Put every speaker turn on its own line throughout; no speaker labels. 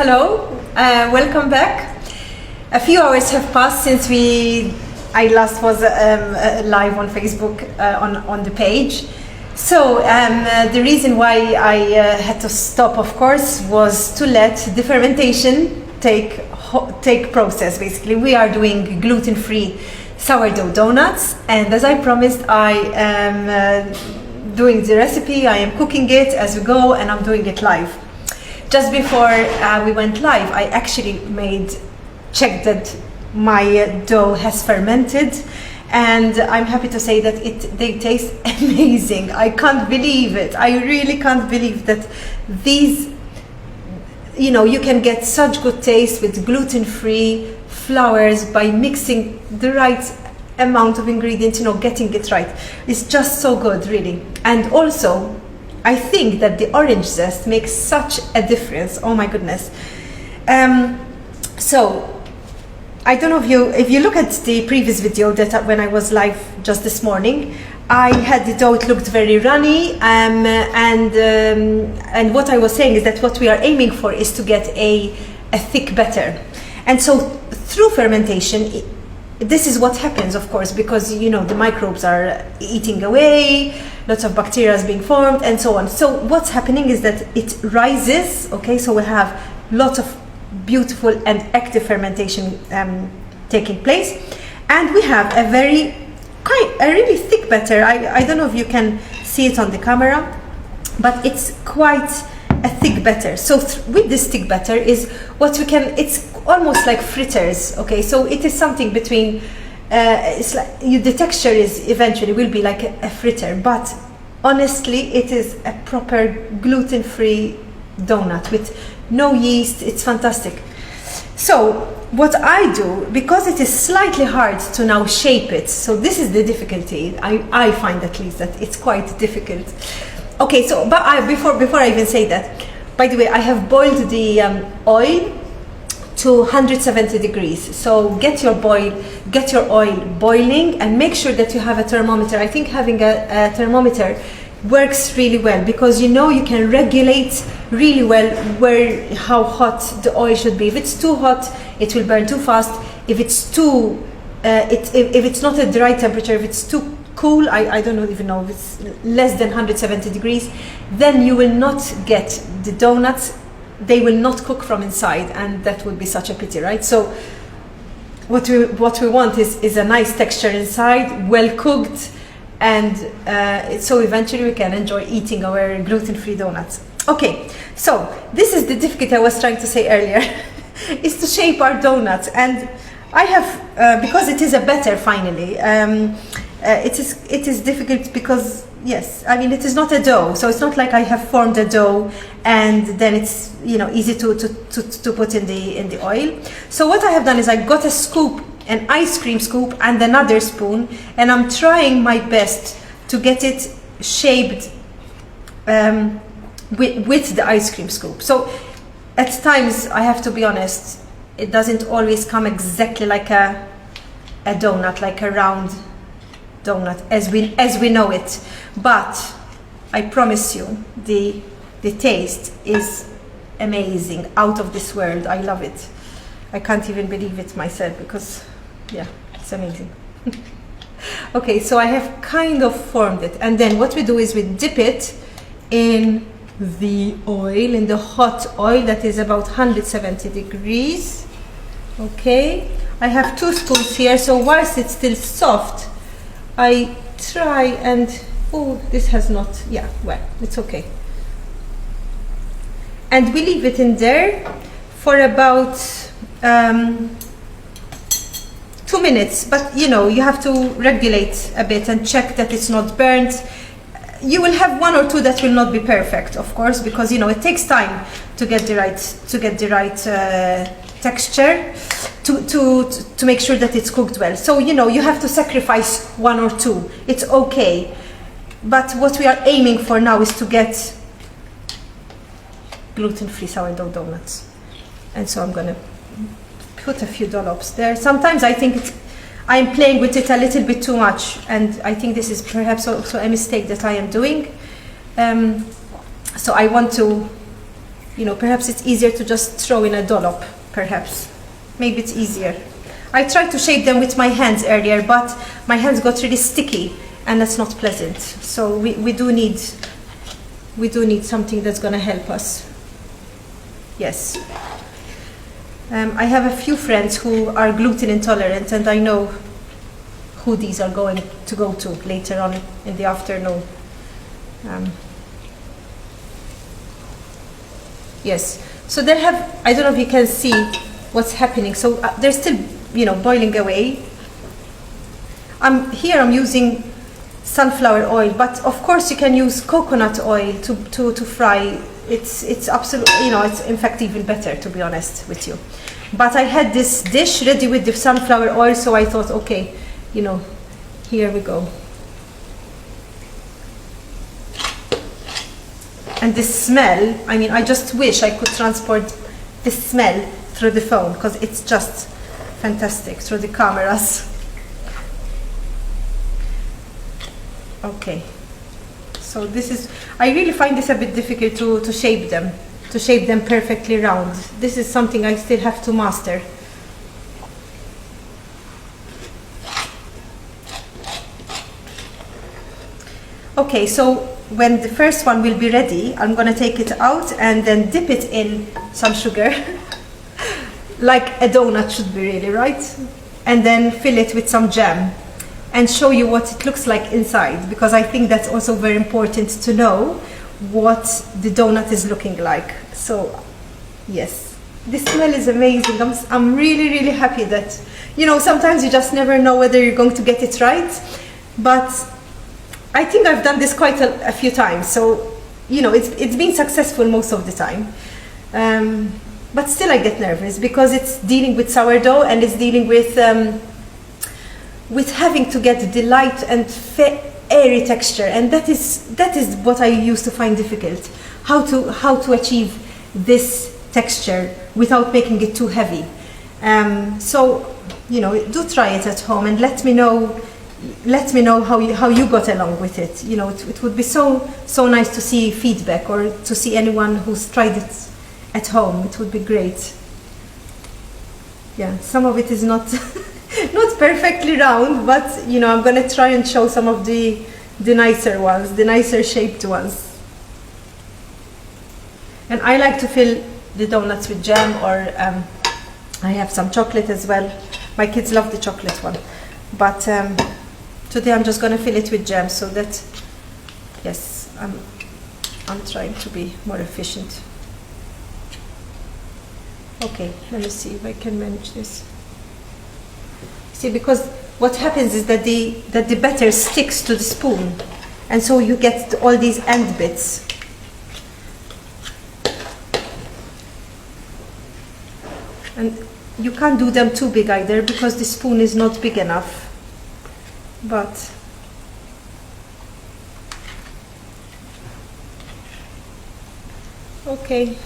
Hello, welcome back. A few hours have passed since I last was live on Facebook on the page. So the reason why I had to stop, of course, was to let the fermentation take process. Basically, we are doing gluten-free sourdough donuts, and as I promised, I am doing the recipe. I am cooking it as we go, and I'm doing it live. Just before we went live, I actually checked that my dough has fermented, and I'm happy to say that they taste amazing. I can't believe it. I really can't believe that these, you can get such good taste with gluten-free flours by mixing the right amount of ingredients, getting it right. It's just so good, really. And also, I think that the orange zest makes such a difference. Oh my goodness. So I don't know if you look at the previous video that when I was live just this morning, I had the dough. It looked very runny, and what I was saying is that what we are aiming for is to get a thick batter. And so through fermentation, this is what happens, of course, because the microbes are eating away, lots of bacteria is being formed, and so on. So what's happening is that it rises. Okay, so we have lots of beautiful and active fermentation taking place, and we have a really thick batter. I don't know if you can see it on the camera, but it's quite a thick batter. So with this thick batter is what we can. It's almost like fritters. Okay, so it is something between. It's like the texture eventually will be like a fritter, but honestly, it is a proper gluten-free donut with no yeast. It's fantastic. So what I do, because it is slightly hard to now shape it, so this is the difficulty. I find at least that it's quite difficult. Okay, so but before I even say that, by the way, I have boiled the oil to 170 degrees. So get your oil boiling, and make sure that you have a thermometer. I think having a thermometer works really well, because you can regulate really well how hot the oil should be. If it's too hot, it will burn too fast. If it's if it's not at the right temperature, if it's too cool, I don't even know if it's less than 170 degrees, then you will not get the donuts. They will not cook from inside, and that would be such a pity, right? So what we want is a nice texture inside, well cooked, and so eventually we can enjoy eating our gluten-free donuts. Okay, so this is the difficulty I was trying to say earlier, is to shape our donuts. And I have, because it is a batter finally, it is difficult because, yes, I mean, it is not a dough, so it's not like I have formed a dough and then it's easy to put in the oil. So what I have done is I got a scoop, an ice cream scoop, and another spoon, and I'm trying my best to get it shaped with the ice cream scoop. So at times, I have to be honest, it doesn't always come exactly like a donut, like a round donut as we know it, but I promise you the taste is amazing, out of this world. I love it. I can't even believe it myself, because yeah, it's amazing. Okay, so I have kind of formed it, and then what we do is we dip it in the oil, in the hot oil that is about 170 degrees. Okay, I have 2 spoons here, so whilst it's still soft, I try and, oh, this has not, yeah, well, it's okay. And we leave it in there for about 2 minutes, but you have to regulate a bit and check that it's not burnt. You will have 1 or 2 that will not be perfect, of course, because it takes time to get the right texture, to make sure that it's cooked well. So you have to sacrifice 1 or 2. It's okay, but what we are aiming for now is to get gluten-free sourdough donuts. And so I'm gonna put a few dollops there. Sometimes I think I'm playing with it a little bit too much, and I think this is perhaps also a mistake that I am doing. So I want to you know, perhaps it's easier to just throw in a dollop, perhaps. Maybe it's easier. I tried to shape them with my hands earlier, but my hands got really sticky, and that's not pleasant. So we do need something that's going to help us. Yes. I have a few friends who are gluten intolerant, and I know who these are going to go to later on in the afternoon. Yes. So they have, I don't know if you can see what's happening. So they're still, you know, boiling away. Here I'm using sunflower oil, but of course you can use coconut oil to fry. It's absolutely, you know, it's in fact even better, to be honest with you. But I had this dish ready with the sunflower oil, so I thought, okay, you know, here we go. And this smell, I mean, I just wish I could transport this smell through the phone, because it's just fantastic through the cameras. Okay, so this is, I really find this a bit difficult to shape them perfectly round. This is something I still have to master. Okay, so when the first one will be ready, I'm going to take it out and then dip it in some sugar, like a donut should be, really, right? And then fill it with some jam and show you what it looks like inside, because I think that's also very important to know what the donut is looking like. So yes, the smell is amazing. I'm really, really happy that, you know, sometimes you just never know whether you're going to get it right, but I think I've done this quite a few times, so, you know, it's been successful most of the time. But still I get nervous, because it's dealing with sourdough, and it's dealing with having to get the light and airy texture, and that is what I used to find difficult. How to achieve this texture without making it too heavy. So, you know, do try it at home and let me know how you got along with it. You know, it would be so nice to see feedback, or to see anyone who's tried it at home. It would be great. Yeah, some of it is not not perfectly round, but, you know, I'm going to try and show some of the nicer ones, the nicer shaped ones. And I like to fill the donuts with jam, or I have some chocolate as well. My kids love the chocolate one, but today I'm just going to fill it with jam, so that, yes, I'm trying to be more efficient. Okay, let me see if I can manage this. See, because what happens is that the batter sticks to the spoon, and so you get all these end bits. And you can't do them too big either, because the spoon is not big enough. But okay,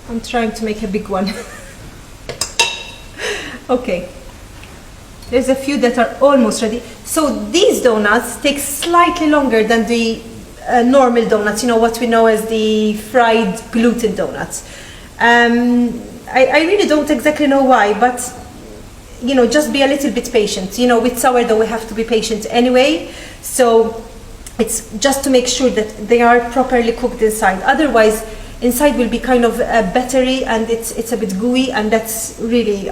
I'm trying to make a big one. Okay, there's a few that are almost ready. So these donuts take slightly longer than the normal donuts, you know, what we know as the fried gluten donuts. I really don't exactly know why, but, you know, just be a little bit patient. You know, with sourdough we have to be patient anyway, so it's just to make sure that they are properly cooked inside. Otherwise, inside will be kind of battery, and it's a bit gooey, and that's really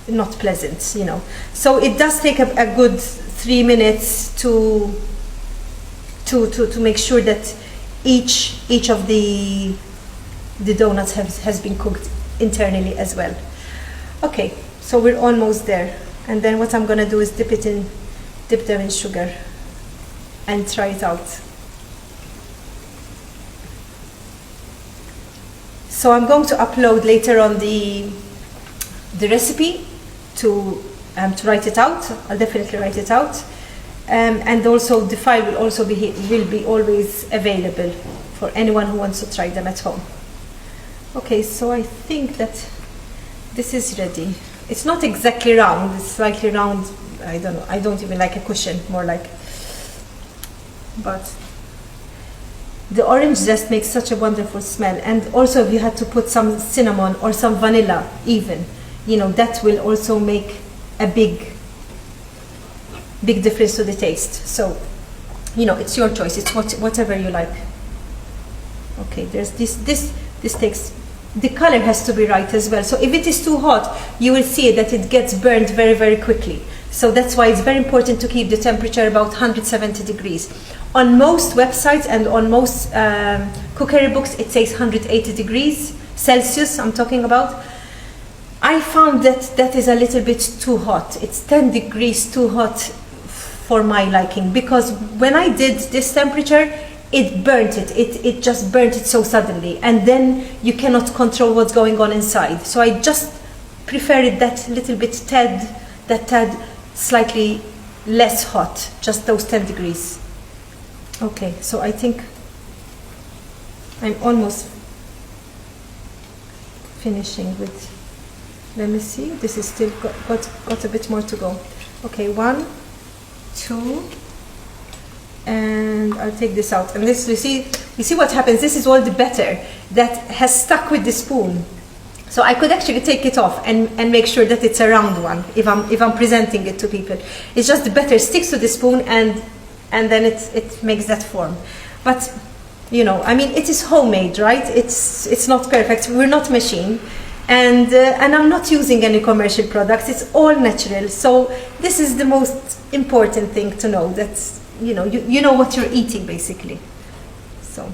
not pleasant, you know. So it does take a good 3 minutes to make sure that each of the donuts has been cooked internally as well. Okay, so we're almost there, and then what I'm gonna do is dip them in sugar and try it out. So I'm going to upload later on the recipe to write it out. I'll definitely write it out, and also the file will be always available for anyone who wants to try them at home. Okay, so I think that this is ready. It's not exactly round, it's slightly round. I don't know, I don't even like a cushion, more like, but The orange zest makes such a wonderful smell, and also if you had to put some cinnamon or some vanilla even, you know, that will also make a big difference to the taste. So, you know, it's your choice. It's whatever you like. Okay, there's this takes, the color has to be right as well. So if it is too hot, you will see that it gets burned very, very quickly. So that's why it's very important to keep the temperature about 170 degrees. On most websites and on most cookery books, it says 180 degrees Celsius, I'm talking about. I found that is a little bit too hot. It's 10 degrees too hot for my liking, because when I did this temperature, it burnt it. It just burnt it so suddenly, and then you cannot control what's going on inside. So I just preferred that little bit tad slightly less hot, just those 10 degrees. Okay, so I think I'm almost finishing with, let me see, this is still got a bit more to go. Okay, 1, 2, and I'll take this out. And this, you see what happens, this is all the batter that has stuck with the spoon. So I could actually take it off and make sure that it's a round one if I'm presenting it to people. It's just the batter sticks to the spoon, and then it makes that form. But you know, I mean, it is homemade, right? It's not perfect. We're not machine, and I'm not using any commercial products. It's all natural. So this is the most important thing to know, that you know what you're eating basically. So,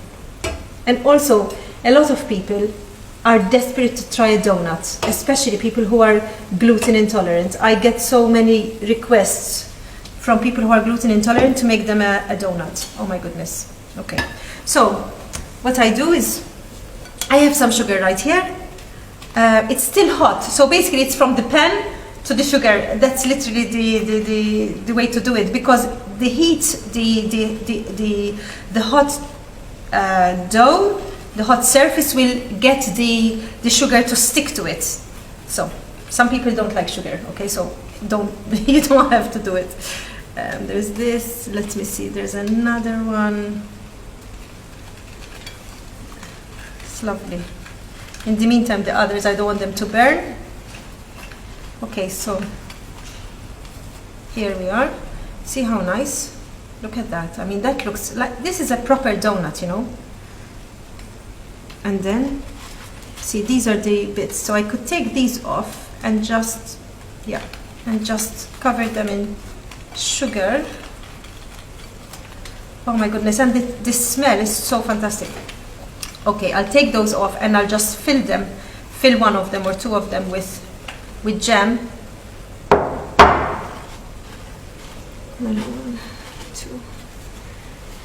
and also a lot of people are desperate to try a donut, especially people who are gluten intolerant. I get so many requests from people who are gluten intolerant to make them a donut. Oh my goodness. Okay, so what I do is I have some sugar right here. It's still hot, so basically it's from the pan to the sugar. That's literally the way to do it, because the heat, the hot dough, the hot surface will get the sugar to stick to it. So some people don't like sugar, okay, so you don't have to do it. There's this, let me see, there's another one. It's lovely. In the meantime, the others, I don't want them to burn. Okay, so here we are. See how nice? Look at that. I mean, that looks like, this is a proper donut, you know. And then, see, these are the bits. So I could take these off and just, yeah, and just cover them in sugar. Oh my goodness, and the smell is so fantastic. Okay, I'll take those off and I'll just fill one of them or two of them with jam. 1, 2,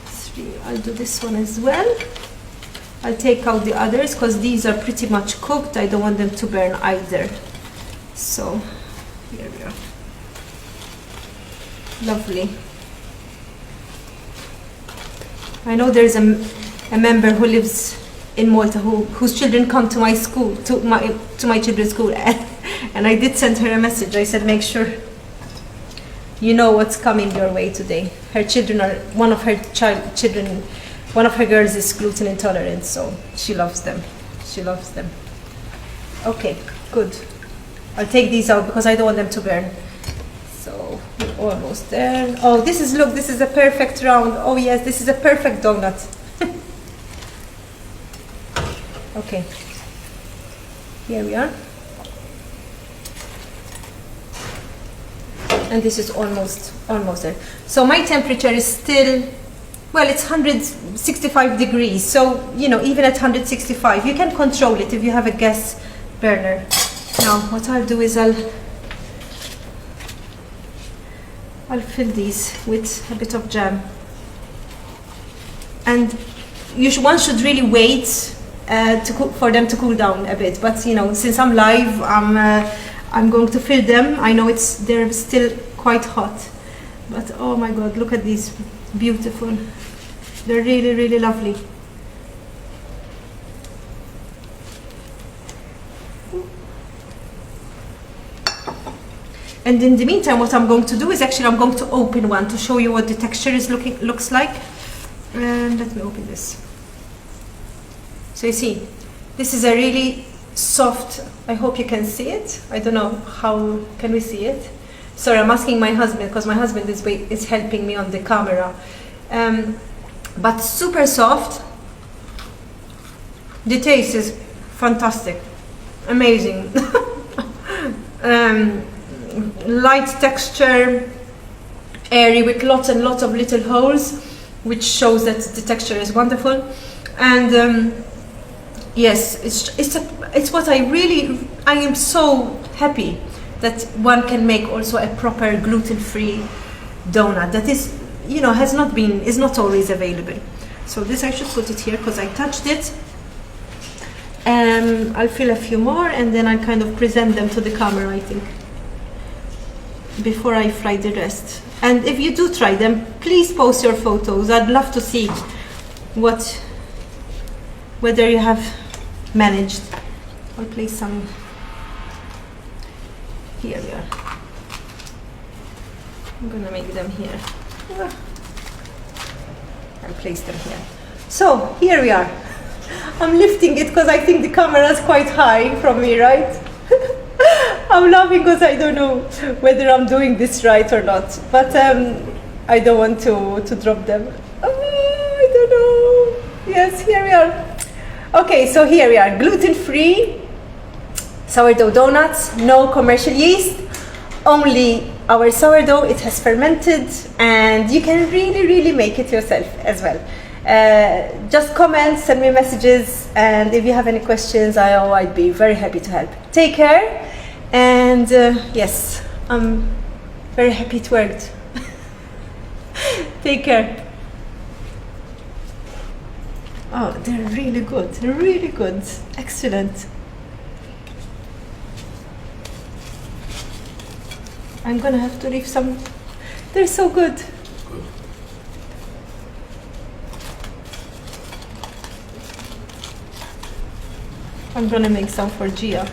3. I'll do this one as well. I'll take out the others because these are pretty much cooked. I don't want them to burn either. So here we are. Lovely. I know there's a member who lives in Malta whose children come to my school, to my children's school, and I did send her a message. I said, make sure you know what's coming your way today. Her children are, one of her girls is gluten intolerant, so she loves them. She loves them. Okay, good. I'll take these out because I don't want them to burn. So we're almost there. Oh, this is a perfect round. Oh yes, this is a perfect donut. Okay, here we are. And this is almost there. So my temperature is still, well, it's 165 degrees. So, you know, even at 165, you can control it if you have a gas burner. Now, what I'll do is I'll fill these with a bit of jam. And one should really wait for them to cool down a bit. But, you know, since I'm live, I'm going to fill them. I know they're still quite hot, but oh my God, look at these, beautiful. They're really, really lovely. And in the meantime, what I'm going to do is actually I'm going to open one to show you what the texture looks like. And let me open this. So you see, this is a really soft, I hope you can see it. I don't know, how can we see it? Sorry, I'm asking my husband because my husband is helping me on the camera. But super soft. The taste is fantastic, amazing. Light texture, airy with lots and lots of little holes, which shows that the texture is wonderful. And yes, it's what I am so happy that one can make also a proper gluten-free donut that is, is not always available. So this I should put it here because I touched it. I'll fill a few more and then I'll kind of present them to the camera, I think, before I fry the rest. And if you do try them, please post your photos. I'd love to see whether you have managed. I'll place some. Here we are. I'm gonna make them here. I'll place them here. So here we are. I'm lifting it because I think the camera is quite high from me, right? I'm laughing because I don't know whether I'm doing this right or not. But I don't want to drop them. Oh, I don't know. Yes, here we are. Okay, so here we are. Gluten-free sourdough donuts, no commercial yeast, only our sourdough. It has fermented and you can really make it yourself as well. Just comment, send me messages, and if you have any questions, I'd be very happy to help. Take care, and yes, I'm very happy it worked. Take care. Oh, they're really good, excellent. I'm gonna have to leave some. They're so good. I'm gonna make some for Gia.